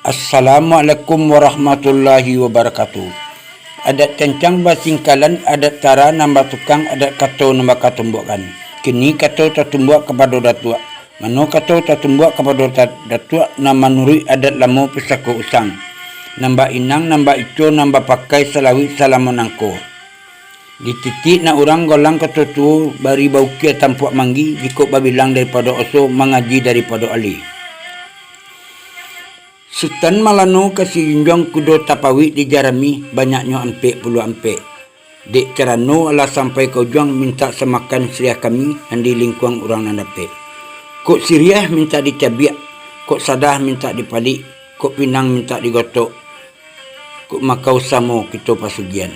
Assalamualaikum warahmatullahi wabarakatuh. Adat kencang basingkalan, adat tara nambah tukang, adat kato nambah katumbukan. Kini kato tatumbuak kepada datua. Mano kato tatumbuak kepada datua nama nurui adat lamo pusako usang. Nambah inang, nambah ico, nambah pakai salawi salamonangko. Di titik na orang golang ketutu bari baukia tampuak manggi jikok babilang daripada oso mengaji daripada ali. Sultan Malano kasih junjong kudo tapawi di Jarami banyaknya ampek puluh ampek. Dek cerano ala sampai kau juang minta semakan siriah kami yang di lingkuang orang nandape. Kok siriah minta dicabiak, kok sadah minta dipalik, kok pinang minta digotok, kok makau samo kita pasugian.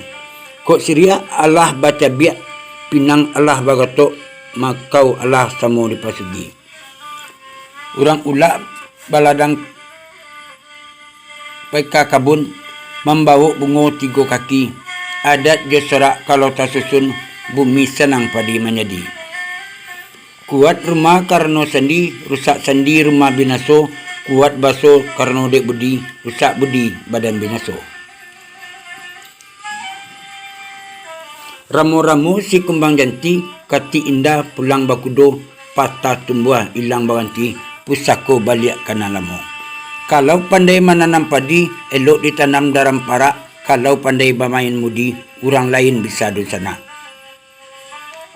Kok siriah Allah baca biak, pinang Allah bagotok, makau Allah samo dipasugi. Orang ulak baladang Peka kabun membawa bungo 3 kaki. Adat je sorak kalau tak susun bumi senang padi menjadi. Kuat rumah karena sendi, rusak sendi rumah binaso. Kuat baso karena dek budi, rusak budi badan binaso. Ramu-ramu si kembang janti, kati indah pulang bakudo, patah tumbuh hilang bawanti, pusako balik kana lamo. Kalau pandai menanam padi, elok ditanam dalam parak. Kalau pandai bermain mudi, orang lain bisa di sana.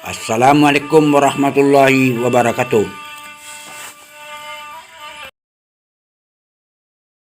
Assalamualaikum warahmatullahi wabarakatuh.